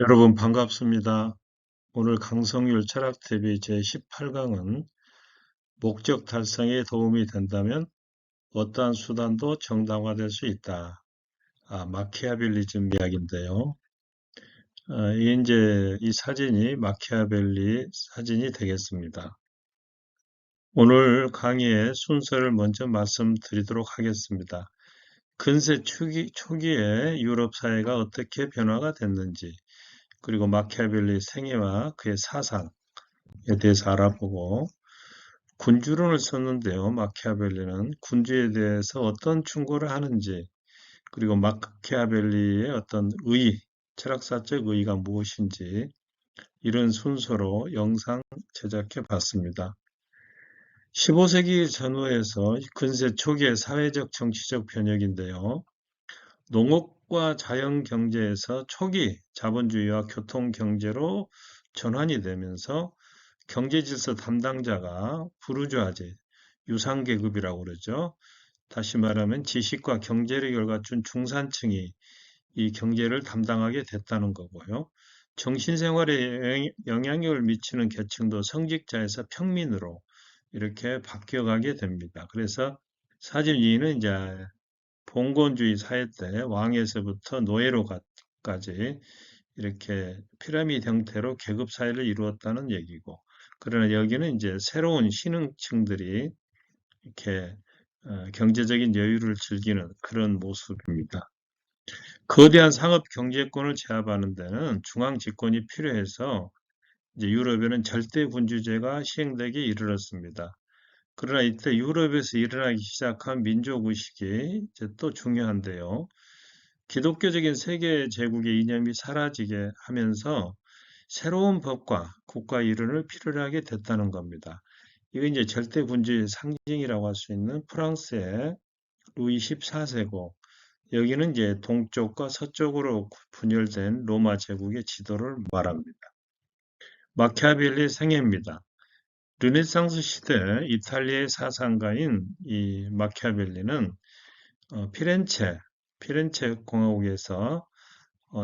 여러분 반갑습니다. 오늘 강성률 철학TV 제18강은 목적 달성에 도움이 된다면 어떠한 수단도 정당화될 수 있다. 마키아벨리즘 이야기인데요. 이제 이 사진이 마키아벨리 사진이 되겠습니다. 오늘 강의의 순서를 먼저 말씀드리도록 하겠습니다. 근세 초기에 유럽 사회가 어떻게 변화가 됐는지, 그리고 마키아벨리 생애와 그의 사상에 대해서 알아보고, 군주론을 썼는데요. 마키아벨리는 군주에 대해서 어떤 충고를 하는지, 그리고 마키아벨리의 어떤 철학사적 의의가 무엇인지, 이런 순서로 영상 제작해 봤습니다. 15세기 전후에서 근세 초기의 사회적 정치적 변혁인데요. 농업과 자연경제에서 초기 자본주의와 교통경제로 전환이 되면서 경제질서 담당자가 부르주아제, 유상계급이라고 그러죠. 다시 말하면 지식과 경제력을 갖춘 중산층이 이 경제를 담당하게 됐다는 거고요. 정신생활에 영향력을 미치는 계층도 성직자에서 평민으로 이렇게 바뀌어가게 됩니다. 그래서 사진 2는 이제 봉건주의 사회 때 왕에서부터 노예로까지 이렇게 피라미드 형태로 계급 사회를 이루었다는 얘기고, 그러나 여기는 이제 새로운 신흥층들이 이렇게 경제적인 여유를 즐기는 그런 모습입니다. 거대한 상업 경제권을 제압하는 데는 중앙 집권이 필요해서 이제 유럽에는 절대 군주제가 시행되기 이르렀습니다. 그러나 이때 유럽에서 일어나기 시작한 민족의식이 이제 또 중요한데요. 기독교적인 세계 제국의 이념이 사라지게 하면서 새로운 법과 국가 이론을 필요로 하게 됐다는 겁니다. 이게 이제 절대 군주의 상징이라고 할 수 있는 프랑스의 루이 14세고, 여기는 이제 동쪽과 서쪽으로 분열된 로마 제국의 지도를 말합니다. 마키아벨리 생애입니다. 르네상스 시대 이탈리아의 사상가인 이 마키아벨리는 피렌체 공화국에서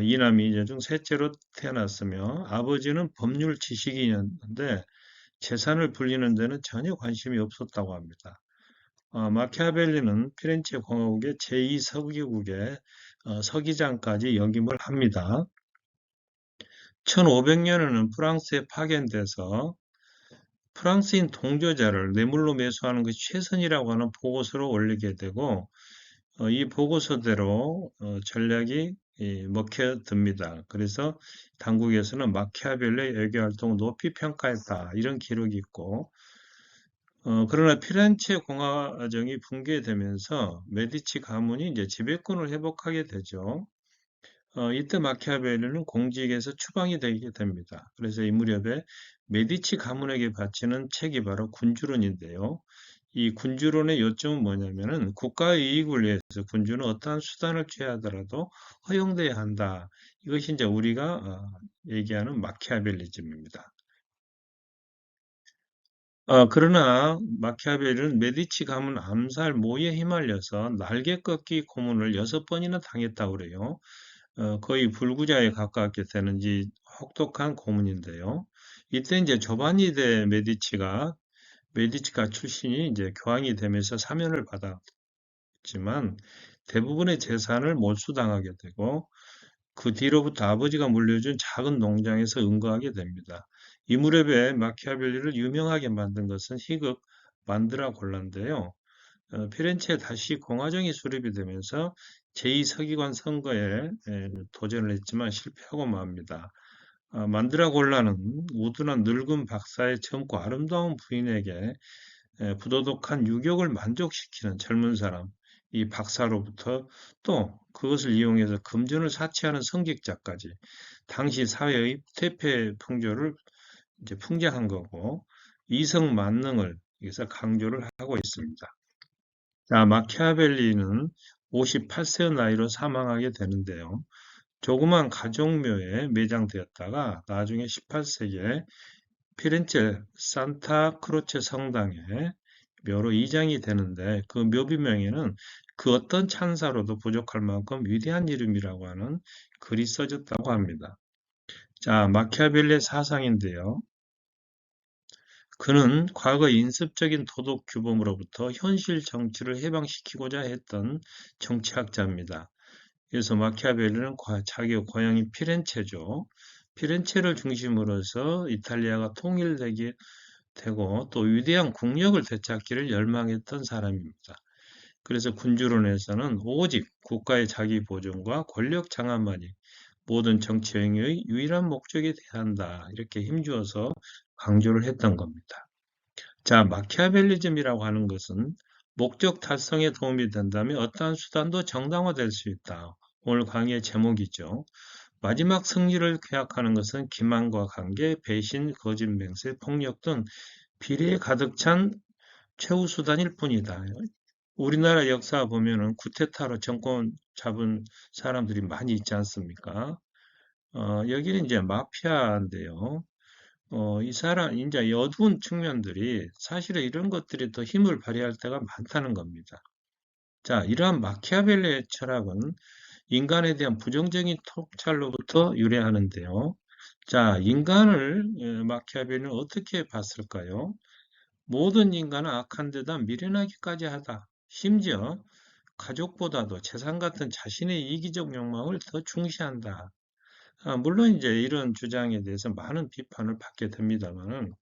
이남이 중 셋째로 태어났으며, 아버지는 법률 지식인이었는데 재산을 불리는 데는 전혀 관심이 없었다고 합니다. 마키아벨리는 피렌체 공화국의 제2서기국의 서기장까지 역임을 합니다. 1500년에는 프랑스에 파견돼서 프랑스인 동조자를 뇌물로 매수하는 것이 최선이라고 하는 보고서를 올리게 되고, 이 보고서대로 전략이 먹혀듭니다. 그래서 당국에서는 마키아벨리의 외교 활동을 높이 평가했다, 이런 기록이 있고, 그러나 피렌체 공화정이 붕괴되면서 메디치 가문이 이제 지배권을 회복하게 되죠. 이때 마키아벨리는 공직에서 추방이 되게 됩니다. 그래서 이 무렵에 메디치 가문에게 바치는 책이 바로 군주론인데요. 이 군주론의 요점은 뭐냐면은 국가의 이익을 위해서 군주는 어떠한 수단을 취하더라도 허용돼야 한다. 이것이 이제 우리가 얘기하는 마키아벨리즘입니다. 그러나 마키아벨리는 메디치 가문 암살 모의에 휘말려서 날개 꺾기 고문을 6번이나 당했다고 그래요. 거의 불구자에 가깝게 되는 이 혹독한 고문인데요. 이때 이제 조바니 대 메디치가 출신이 이제 교황이 되면서 사면을 받았지만 대부분의 재산을 몰수당하게 되고, 그 뒤로부터 아버지가 물려준 작은 농장에서 은거하게 됩니다. 이 무렵에 마키아벨리를 유명하게 만든 것은 희극 만드라골라인데요. 피렌체에 다시 공화정이 수립이 되면서 제2서기관 선거에 도전을 했지만 실패하고 맙니다. 만드라골라는 우둔한 늙은 박사의 젊고 아름다운 부인에게 부도덕한 유격을 만족시키는 젊은 사람, 이 박사로부터 또 그것을 이용해서 금전을 사치하는 성직자까지 당시 사회의 퇴폐 풍조를 이제 풍자한 거고, 이성 만능을 여기서 강조를 하고 있습니다. 자, 마키아벨리는 58세 나이로 사망하게 되는데요. 조그만 가족묘에 매장되었다가 나중에 18세기에 피렌체 산타 크로체 성당에 묘로 이장이 되는데, 그 묘비명에는 그 어떤 찬사로도 부족할 만큼 위대한 이름이라고 하는 글이 써졌다고 합니다. 자, 마키아벨리의 사상인데요. 그는 과거 인습적인 도덕 규범으로부터 현실 정치를 해방시키고자 했던 정치학자입니다. 그래서 마키아벨리는 자기 고향인 피렌체죠. 피렌체를 중심으로 해서 이탈리아가 통일되게 되고 또 위대한 국력을 되찾기를 열망했던 사람입니다. 그래서 군주론에서는 오직 국가의 자기 보존과 권력 장악만이 모든 정치 행위의 유일한 목적이 돼야 한다. 이렇게 힘주어서 강조를 했던 겁니다. 자, 마키아벨리즘이라고 하는 것은 목적 달성에 도움이 된다면 어떠한 수단도 정당화될 수 있다. 오늘 강의의 제목이죠. 마지막 승리를 계약하는 것은 기만과 관계, 배신, 거짓 맹세, 폭력 등 비리에 가득 찬 최후 수단일 뿐이다. 우리나라 역사 보면은 쿠데타로 정권 잡은 사람들이 많이 있지 않습니까? 여기는 이제 마피아인데요. 이 사람, 이제 어두운 측면들이 사실은 이런 것들이 더 힘을 발휘할 때가 많다는 겁니다. 자, 이러한 마키아벨리의 철학은 인간에 대한 부정적인 통찰로부터 유래하는데요. 자, 인간을 마키아벨리는 어떻게 봤을까요? 모든 인간은 악한 데다 미련하기까지 하다. 심지어 가족보다도 재산 같은 자신의 이기적 욕망을 더 중시한다. 물론 이제 이런 주장에 대해서 많은 비판을 받게 됩니다만은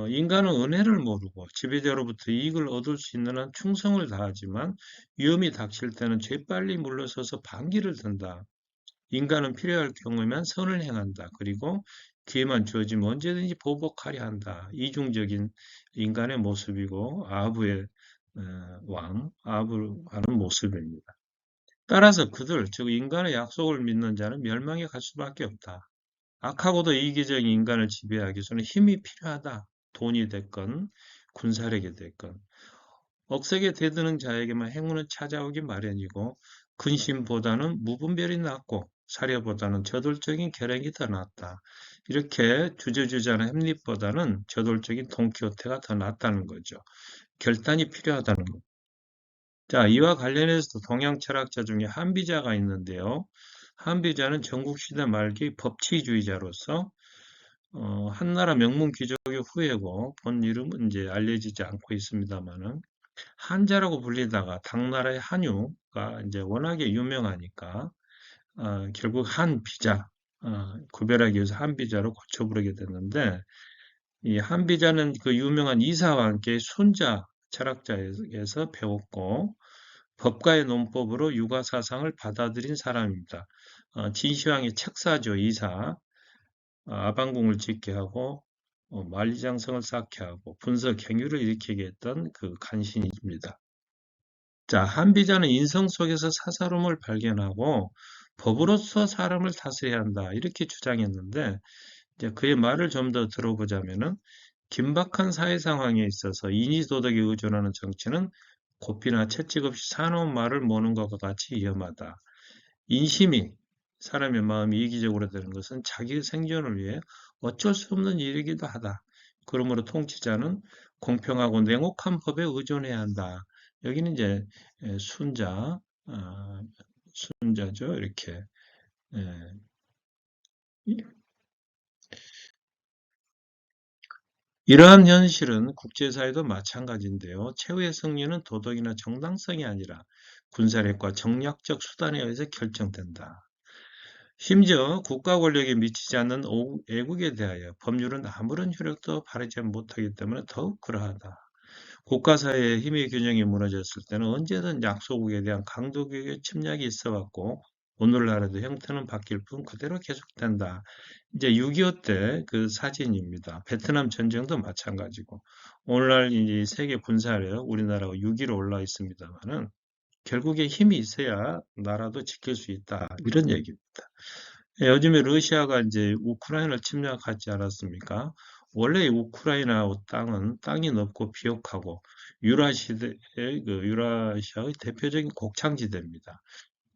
인간은 은혜를 모르고 지배자로부터 이익을 얻을 수 있는 한 충성을 다하지만 위험이 닥칠 때는 재빨리 물러서서 반기를 든다. 인간은 필요할 경우에만 선을 행한다. 그리고 기회만 주어지면 언제든지 보복하려 한다. 이중적인 인간의 모습이고 아부의 아부하는 모습입니다. 따라서 그들, 즉 인간의 약속을 믿는 자는 멸망에 갈 수밖에 없다. 악하고도 이기적인 인간을 지배하기 위해서는 힘이 필요하다. 돈이 됐건 군사력이 됐건 억세게 대드는 자에게만 행운은 찾아오기 마련이고 근심보다는 무분별이 낫고 사려보다는 저돌적인 결행이 더 낫다. 이렇게 주저주저하는 햄릿보다는 저돌적인 돈키호테가 더 낫다는 거죠. 결단이 필요하다는 거. 자, 이와 관련해서 동양 철학자 중에 한비자가 있는데요. 한비자는 전국시대 말기 법치주의자로서 한나라 명문 귀족의 후예고 본 이름은 이제 알려지지 않고 있습니다만은 한자라고 불리다가 당나라의 한유가 이제 워낙에 유명하니까 결국 한비자 구별하기 위해서 한비자로 고쳐 부르게 됐는데 이 한비자는 그 유명한 이사와 함께 순자 철학자에게서 배웠고 법가의 논법으로 유가 사상을 받아들인 사람입니다. 진시황의 책사죠, 이사. 아방궁을 짓게 하고 만리장성을 쌓게 하고 분석 행위를 일으키게 했던 그 간신입니다. 자, 한비자는 인성 속에서 사사로움을 발견하고 법으로서 사람을 다스려야 한다 이렇게 주장했는데 이제 그의 말을 좀 더 들어보자면은 긴박한 사회 상황에 있어서 인위도덕에 의존하는 정치는 고삐나 채찍 없이 사나운 말을 모는 것과 같이 위험하다. 인심이 사람의 마음이 이기적으로 되는 것은 자기의 생존을 위해 어쩔 수 없는 일이기도 하다. 그러므로 통치자는 공평하고 냉혹한 법에 의존해야 한다. 여기는 이제 순자, 순자죠. 이렇게. 이러한 현실은 국제사회도 마찬가지인데요. 최후의 승리는 도덕이나 정당성이 아니라 군사력과 정략적 수단에 의해서 결정된다. 심지어 국가 권력에 미치지 않는 애국에 대하여 법률은 아무런 효력도 발휘하지 못하기 때문에 더욱 그러하다. 국가사회의 힘의 균형이 무너졌을 때는 언제든 약소국에 대한 강도국의 침략이 있어왔고 오늘날에도 형태는 바뀔 뿐 그대로 계속된다. 이제 6.25 때 그 사진입니다. 베트남 전쟁도 마찬가지고 오늘날 이 세계 군사력 우리나라가 6위로 올라 있습니다만은 결국에 힘이 있어야 나라도 지킬 수 있다. 이런 얘기입니다. 요즘에 러시아가 이제 우크라이나를 침략하지 않았습니까? 원래 우크라이나 땅은 땅이 넓고 비옥하고 유라시대의 유라시아의 대표적인 곡창지대입니다.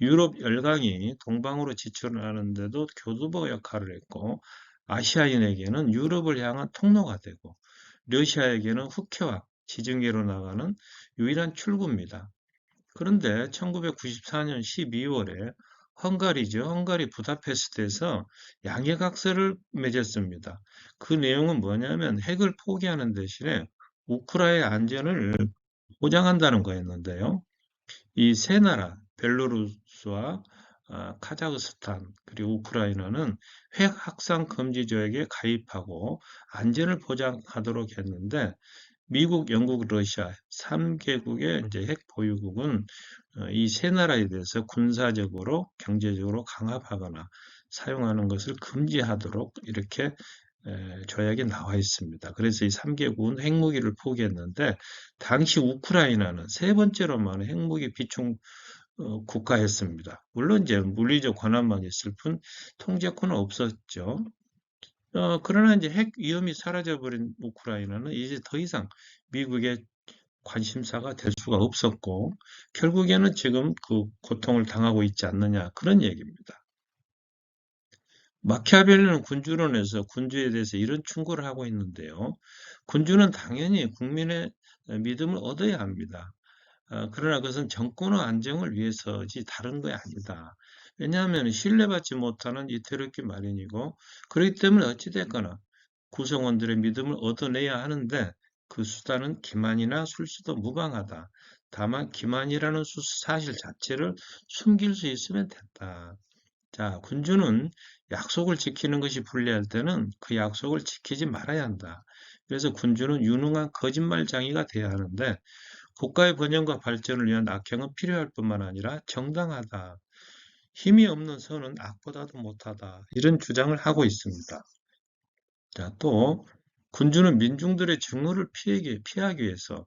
유럽 열강이 동방으로 지출하는데도 교두보 역할을 했고 아시아인에게는 유럽을 향한 통로가 되고 러시아에게는 흑해와 지중해로 나가는 유일한 출구입니다. 그런데 1994년 12월에 헝가리죠. 헝가리 부다페스트에서 양해각서를 맺었습니다. 그 내용은 뭐냐면 핵을 포기하는 대신에 우크라이나의 안전을 보장한다는 거였는데요. 이 세 나라, 벨로루스와 카자흐스탄 그리고 우크라이나는 핵 확산 금지 조약에 가입하고 안전을 보장하도록 했는데 미국, 영국, 러시아 3개국의 이제 핵 보유국은 이 세 나라에 대해서 군사적으로, 경제적으로 강압하거나 사용하는 것을 금지하도록 이렇게 조약이 나와 있습니다. 그래서 이 3개국은 핵무기를 포기했는데 당시 우크라이나는 세 번째로 많은 핵무기 비축 국가였습니다. 물론 이제 물리적 권한만 있을 뿐 통제권은 없었죠. 그러나 이제 핵 위험이 사라져버린 우크라이나는 이제 더 이상 미국의 관심사가 될 수가 없었고, 결국에는 지금 그 고통을 당하고 있지 않느냐, 그런 얘기입니다. 마키아벨리는 군주론에서 군주에 대해서 이런 충고를 하고 있는데요. 군주는 당연히 국민의 믿음을 얻어야 합니다. 그러나 그것은 정권의 안정을 위해서지 다른 거 아니다. 왜냐하면 신뢰받지 못하는 이태롭기 마련이고, 그렇기 때문에 어찌됐거나 구성원들의 믿음을 얻어내야 하는데 그 수단은 기만이나 술수도 무방하다. 다만 기만이라는 사실 자체를 숨길 수 있으면 된다. 자, 군주는 약속을 지키는 것이 불리할 때는 그 약속을 지키지 말아야 한다. 그래서 군주는 유능한 거짓말장이가 돼야 하는데 국가의 번영과 발전을 위한 악행은 필요할 뿐만 아니라 정당하다. 힘이 없는 선은 악보다도 못하다. 이런 주장을 하고 있습니다. 자, 또 군주는 민중들의 증오를 피하기 위해서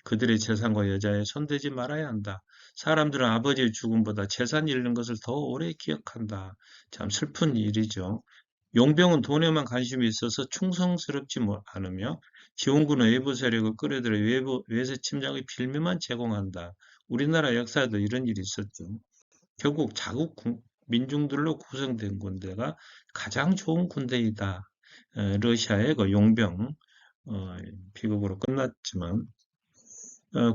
그들의 재산과 여자에 손대지 말아야 한다. 사람들은 아버지의 죽음보다 재산 잃는 것을 더 오래 기억한다. 참 슬픈 일이죠. 용병은 돈에만 관심이 있어서 충성스럽지 않으며 지원군은 외부 세력을 끌어들여 외세 침략의 빌미만 제공한다. 우리나라 역사에도 이런 일이 있었죠. 결국 자국 민중들로 구성된 군대가 가장 좋은 군대이다. 러시아의 그 용병 비극으로 끝났지만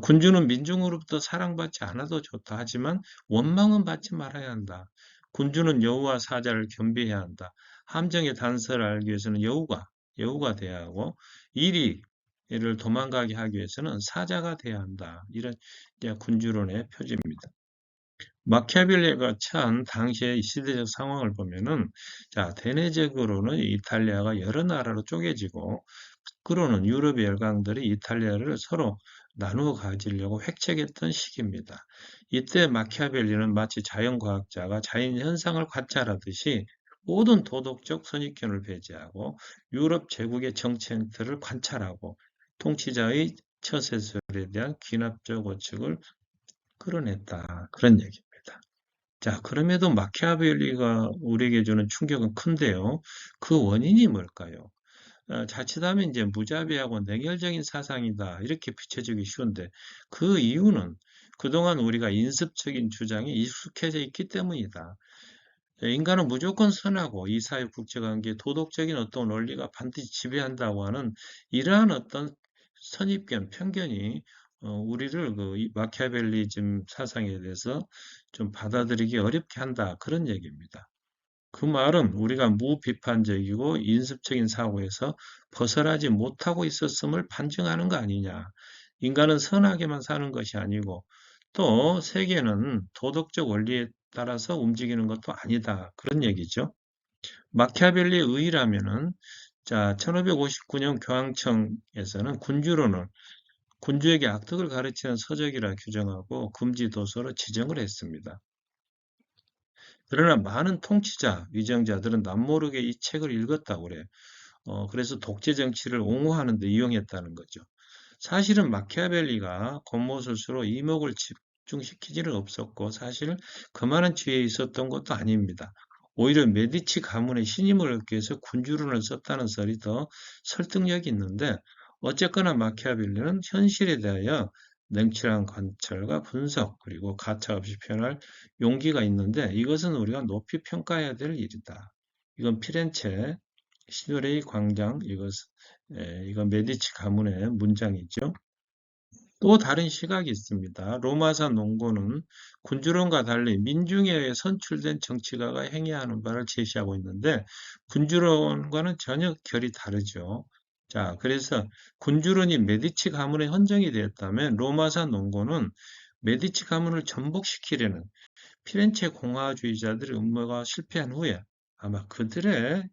군주는 민중으로부터 사랑받지 않아도 좋다 하지만 원망은 받지 말아야 한다. 군주는 여우와 사자를 겸비해야 한다. 함정의 단서를 알기 위해서는 여우가 돼야 하고 이를 도망가게 하기 위해서는 사자가 돼야 한다. 이런 군주론의 표지입니다. 마키아벨리가 처한 당시의 시대적 상황을 보면은 자 대내적으로는 이탈리아가 여러 나라로 쪼개지고 밖으로는 유럽의 열강들이 이탈리아를 서로 나누어 가지려고 획책했던 시기입니다. 이때 마키아벨리는 마치 자연과학자가 자연 현상을 관찰하듯이 모든 도덕적 선입견을 배제하고 유럽 제국의 정치 행태를 관찰하고 통치자의 처세술에 대한 귀납적 원칙을 끌어냈다. 그런 얘기입니다. 자, 그럼에도 마키아벨리가 우리에게 주는 충격은 큰데요. 그 원인이 뭘까요? 자칫하면 이제 무자비하고 냉혈적인 사상이다. 이렇게 비춰지기 쉬운데 그 이유는 그동안 우리가 인습적인 주장에 익숙해져 있기 때문이다. 인간은 무조건 선하고 이 사회 국제관계 도덕적인 어떤 원리가 반드시 지배한다고 하는 이러한 어떤 선입견, 편견이 우리를 그 마키아벨리즘 사상에 대해서 좀 받아들이기 어렵게 한다. 그런 얘기입니다. 그 말은 우리가 무비판적이고 인습적인 사고에서 벗어나지 못하고 있었음을 반증하는 거 아니냐. 인간은 선하게만 사는 것이 아니고 또 세계는 도덕적 원리에 따라서 움직이는 것도 아니다. 그런 얘기죠. 마키아벨리의 의의라면은 자, 1559년 교황청에서는 군주론을 군주에게 악덕을 가르치는 서적이라 규정하고 금지 도서로 지정을 했습니다. 그러나 많은 통치자, 위정자들은 남모르게 이 책을 읽었다고 그래요. 그래서 독재 정치를 옹호하는 데 이용했다는 거죠. 사실은 마키아벨리가 겉모술수로 이목을 집중시키지는 없었고 사실 그만한 지혜에 있었던 것도 아닙니다. 오히려 메디치 가문의 신임을 얻기 위해서 군주론을 썼다는 설이 더 설득력이 있는데 어쨌거나 마키아벨리는 현실에 대하여 냉철한 관찰과 분석 그리고 가차없이 표현할 용기가 있는데 이것은 우리가 높이 평가해야 될 일이다. 이건 피렌체 시도레이 광장 이건 메디치 가문의 문장이죠. 또 다른 시각이 있습니다. 로마사 농고는 군주론과 달리 민중에 의해 선출된 정치가가 행해야 하는 바를 제시하고 있는데 군주론과는 전혀 결이 다르죠. 자, 그래서 군주론이 메디치 가문의 헌정이 되었다면 로마사 농고는 메디치 가문을 전복시키려는 피렌체 공화주의자들의 음모가 실패한 후에 아마 그들의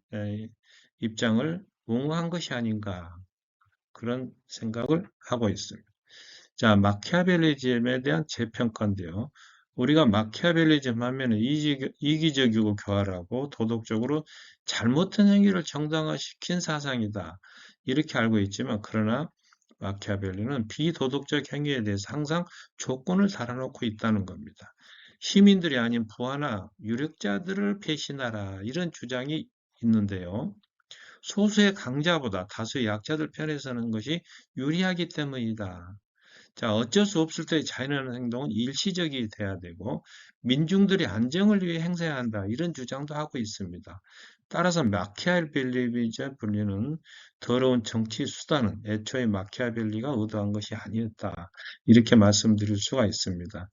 입장을 옹호한 것이 아닌가 그런 생각을 하고 있습니다. 자, 마키아벨리즘에 대한 재평가인데요. 우리가 마키아벨리즘 하면 이기적이고 교활하고 도덕적으로 잘못된 행위를 정당화시킨 사상이다. 이렇게 알고 있지만 그러나 마키아벨리는 비도덕적 행위에 대해서 항상 조건을 달아놓고 있다는 겁니다. 시민들이 아닌 부하나 유력자들을 배신하라 이런 주장이 있는데요. 소수의 강자보다 다수의 약자들 편에 서는 것이 유리하기 때문이다. 자, 어쩔 수 없을 때 자연하는 행동은 일시적이 돼야 되고 민중들의 안정을 위해 행사해야 한다. 이런 주장도 하고 있습니다. 따라서 마키아벨리에 불리는 더러운 정치 수단은 애초에 마키아벨리가 의도한 것이 아니었다. 이렇게 말씀드릴 수가 있습니다.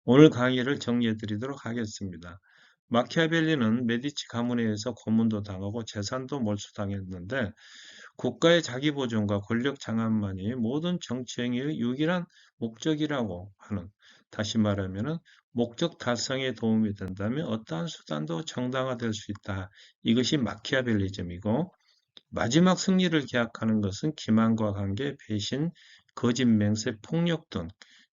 오늘 강의를 정리해 드리도록 하겠습니다. 마키아벨리는 메디치 가문에 의해서 고문도 당하고 재산도 몰수당했는데 국가의 자기보존과 권력 장악만이 모든 정치행위의 유일한 목적이라고 하는, 다시 말하면 목적 달성에 도움이 된다면 어떠한 수단도 정당화될 수 있다. 이것이 마키아벨리즘이고 마지막 승리를 기약하는 것은 기만과 관계, 배신, 거짓 맹세, 폭력 등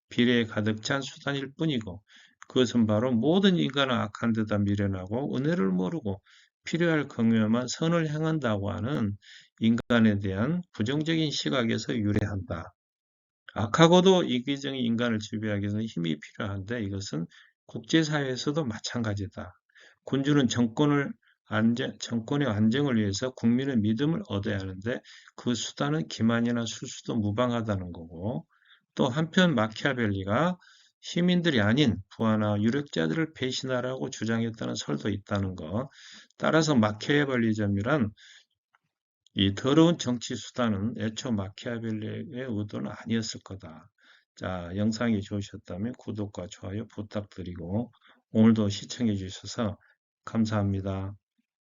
비리에 가득 찬 수단일 뿐이고 그것은 바로 모든 인간은 악한 데다 미련하고 은혜를 모르고 필요할 경우에만 선을 행한다고 하는 인간에 대한 부정적인 시각에서 유래한다. 악하고도 이기적인 인간을 지배하기 위해서는 힘이 필요한데 이것은 국제사회에서도 마찬가지다. 군주는 정권의 안정을 위해서 국민의 믿음을 얻어야 하는데 그 수단은 기만이나 술수도 무방하다는 거고 또 한편 마키아벨리가 시민들이 아닌 부하나 유력자들을 배신하라고 주장했다는 설도 있다는 것. 따라서 마키아벨리즘이란 이 더러운 정치 수단은 애초 마키아벨리의 의도는 아니었을 거다. 자, 영상이 좋으셨다면 구독과 좋아요 부탁드리고 오늘도 시청해 주셔서 감사합니다.